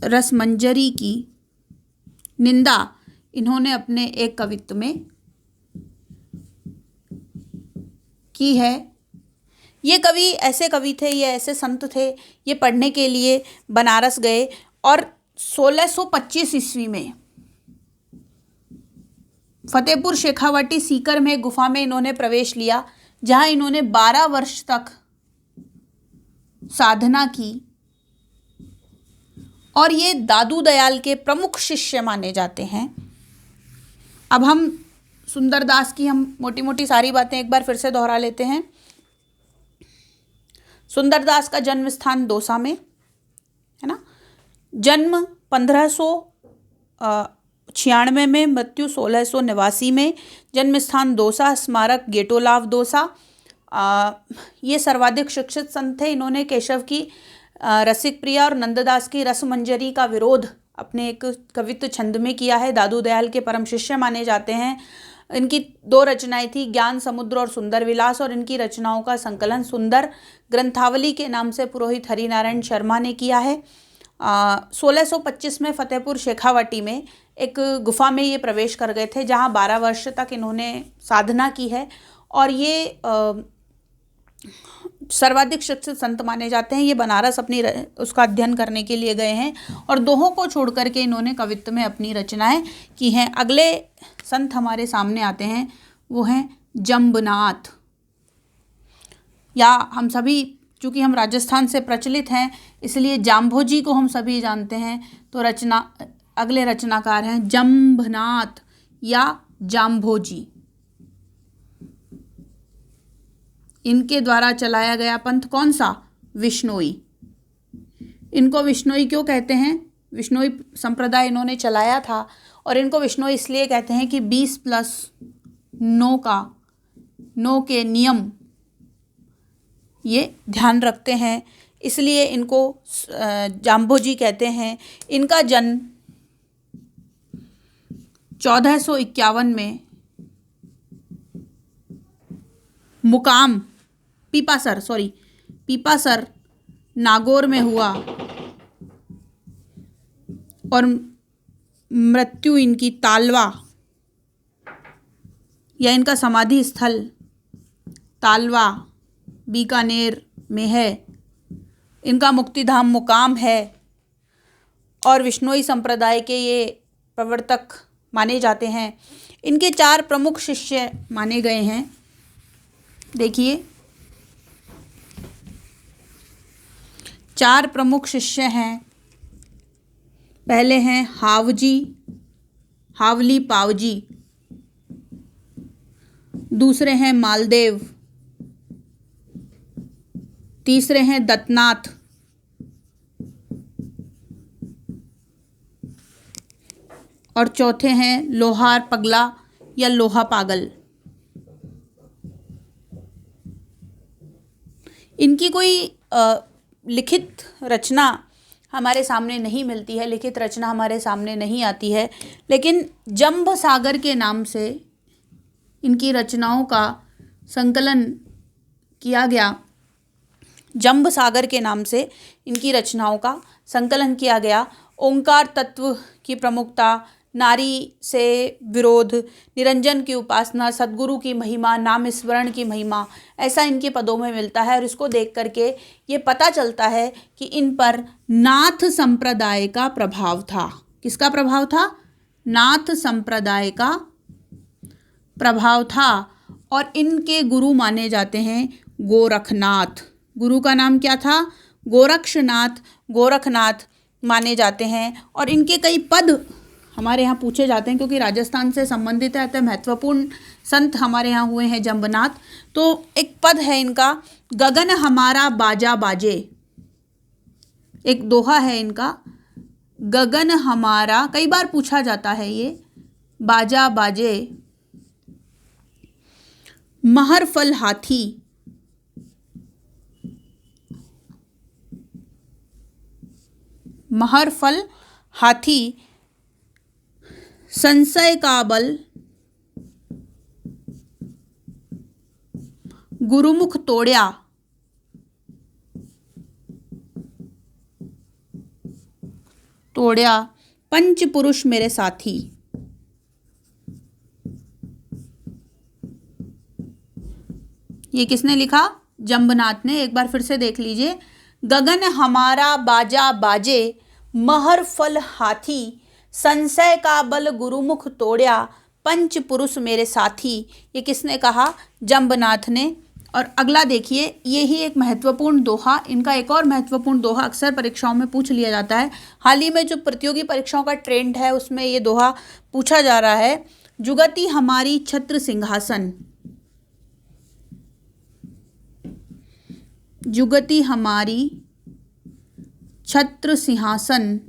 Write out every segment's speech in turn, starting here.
रसमंजरी की निंदा इन्होंने अपने एक कवित्व में की है। ये कवि ऐसे कवि थे, ये ऐसे संत थे, ये पढ़ने के लिए बनारस गए और 1625 ईस्वी में फतेहपुर शेखावाटी सीकर में गुफा में इन्होंने प्रवेश लिया, जहां इन्होंने 12 वर्ष तक साधना की और ये दादू दयाल के प्रमुख शिष्य माने जाते हैं। अब हम सुंदरदास की हम मोटी मोटी सारी बातें एक बार फिर से दोहरा लेते हैं। सुंदरदास का जन्म स्थान दौसा में है ना, जन्म 1596 में, मृत्यु 1689 में, जन्म स्थान दौसा, स्मारक गेटोलाव दौसा। ये सर्वाधिक शिक्षित संत थे। इन्होंने केशव की रसिक प्रिया और नंददास की रसमंजरी का विरोध अपने एक कवित्व छंद में किया है। दादू दयाल के परम शिष्य माने जाते हैं। इनकी 2 रचनाएं थी, ज्ञान समुद्र और सुंदर विलास, और इनकी रचनाओं का संकलन सुंदर ग्रंथावली के नाम से पुरोहित हरिनारायण शर्मा ने किया है। 1625 में फतेहपुर शेखावाटी में एक गुफा में ये प्रवेश कर गए थे, जहाँ 12 वर्ष तक इन्होंने साधना की है और ये सर्वाधिक शिक्षित संत माने जाते हैं। ये बनारस अपनी उसका अध्ययन करने के लिए गए हैं और दोहों को छोड़ करके इन्होंने कवित्व में अपनी रचनाएं की हैं। अगले संत हमारे सामने आते हैं, वो हैं जंबनाथ, या हम सभी चूँकि हम राजस्थान से प्रचलित हैं इसलिए जाम्भोजी को हम सभी जानते हैं। तो अगले रचनाकार हैं जंबनाथ या जाम्भोजी। इनके द्वारा चलाया गया पंथ कौन सा? विश्नोई। इनको विश्नोई क्यों कहते हैं? विश्नोई संप्रदाय इन्होंने चलाया था और इनको विश्नोई इसलिए कहते हैं कि 20+9 के नियम ये ध्यान रखते हैं, इसलिए इनको जाम्भोजी कहते हैं। इनका जन्म 1451 में मुकाम पीपासर नागौर में हुआ और मृत्यु इनकी तालवा या इनका समाधि स्थल तालवा बीकानेर में है। इनका मुक्तिधाम मुकाम है और विश्नोई संप्रदाय के ये प्रवर्तक माने जाते हैं। इनके 4 प्रमुख शिष्य माने गए हैं। देखिए 4 प्रमुख शिष्य हैं। पहले हैं हावली पावजी, दूसरे हैं मालदेव, तीसरे हैं दत्तनाथ, और चौथे हैं लोहार पगला या लोहा पागल। इनकी कोई लिखित रचना हमारे सामने नहीं मिलती है, लिखित रचना हमारे सामने नहीं आती है, लेकिन जंब सागर के नाम से इनकी रचनाओं का संकलन किया गया। जंब सागर के नाम से इनकी रचनाओं का संकलन किया गया। ओंकार तत्व की प्रमुखता, नारी से विरोध, निरंजन की उपासना, सद्गुरु की महिमा, नाम स्मरण की महिमा, ऐसा इनके पदों में मिलता है। और इसको देख करके ये पता चलता है कि इन पर नाथ संप्रदाय का प्रभाव था। किसका प्रभाव था? नाथ संप्रदाय का प्रभाव था। और इनके गुरु माने जाते हैं गोरखनाथ। गुरु का नाम क्या था? गोरखनाथ माने जाते हैं। और इनके कई पद हमारे यहाँ पूछे जाते हैं, क्योंकि राजस्थान से संबंधित है, अतः महत्वपूर्ण संत हमारे यहाँ हुए हैं जंबनाथ। तो एक पद है इनका, गगन हमारा बाजा बाजे। एक दोहा है इनका, गगन हमारा, कई बार पूछा जाता है ये, बाजा बाजे महर फल हाथी, महर फल हाथी संशय का बल, गुरुमुख तोड़या, तोड़या पंच पुरुष मेरे साथी। ये किसने लिखा? जंबनाथ ने। एक बार फिर से देख लीजिए। गगन हमारा बाजा बाजे, महर फल हाथी, संशय का बल गुरुमुख तोड़या, पंच पुरुष मेरे साथी। ये किसने कहा? जंबनाथ ने। और अगला देखिए, ये ही एक महत्वपूर्ण दोहा, इनका एक और महत्वपूर्ण दोहा अक्सर परीक्षाओं में पूछ लिया जाता है। हाल ही में जो प्रतियोगी परीक्षाओं का ट्रेंड है उसमें ये दोहा पूछा जा रहा है। जुगति हमारी छत्र सिंहासन, जुगति हमारी छत्र सिंहासन,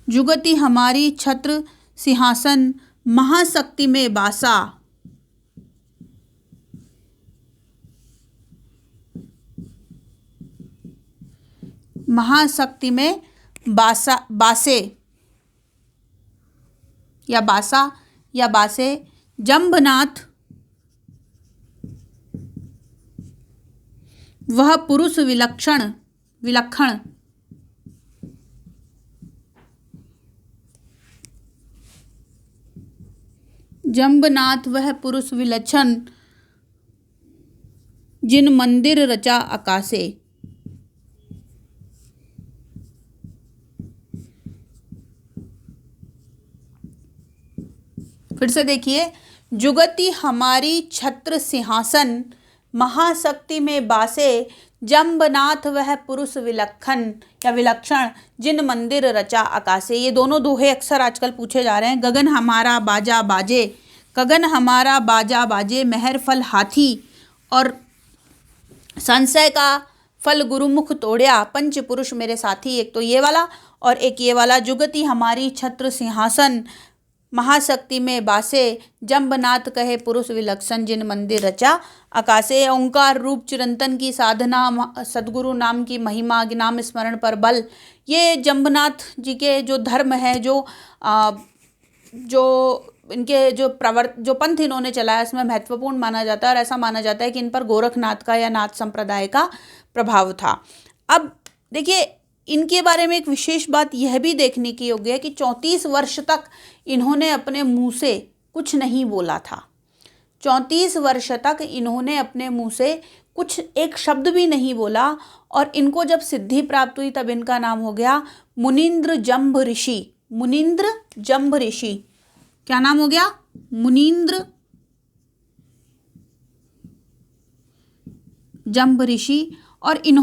जुगति हमारी छत्र सिंहासन, महाशक्ति में बासा, महाशक्ति में बासा, बासे या बासा या बासे। जंबनाथ वह पुरुष विलक्षण, विलक्षण, जंबनाथ वह पुरुष विलक्षण, जिन मंदिर रचा आकाशे। फिर से देखिए, जुगति हमारी छत्र सिंहासन, महाशक्ति में बासे, जंबनाथ वह पुरुष विलक्षण या विलक्षण, जिन मंदिर रचा आकाशे। ये दोनों दोहे अक्सर आजकल पूछे जा रहे हैं। गगन हमारा बाजा बाजे, गगन हमारा बाजा बाजे, महर फल हाथी, और संशय का फल गुरुमुख तोड़या, पंच पुरुष मेरे साथी। एक तो ये वाला और एक ये वाला, जुगति हमारी छत्र सिंहासन, महाशक्ति में बासे, जंबनाथ कहे पुरुष विलक्षण, जिन मंदिर रचा आकाशे। ओंकार रूप चिरंतन की साधना, सद्गुरु नाम की महिमा, नाम स्मरण पर बल। ये जंबनाथ जी के जो धर्म है, जो इनके जो पंथ इन्होंने चलाया, इसमें महत्वपूर्ण माना जाता है। और ऐसा माना जाता है कि इन पर गोरखनाथ का या नाथ संप्रदाय का प्रभाव था। अब देखिए, इनके बारे में एक विशेष बात यह भी देखने की योग्य है कि 34 वर्ष तक इन्होंने अपने मुंह से कुछ नहीं बोला था। 34 वर्ष तक इन्होंने अपने मुंह से कुछ एक शब्द भी नहीं बोला। और इनको जब सिद्धि प्राप्त हुई तब इनका नाम हो गया मुनींद्र जंब ऋषि। मुनींद्र जंब ऋषि, क्या नाम हो गया? मुनींद्र जंब ऋषि। और इन्होंने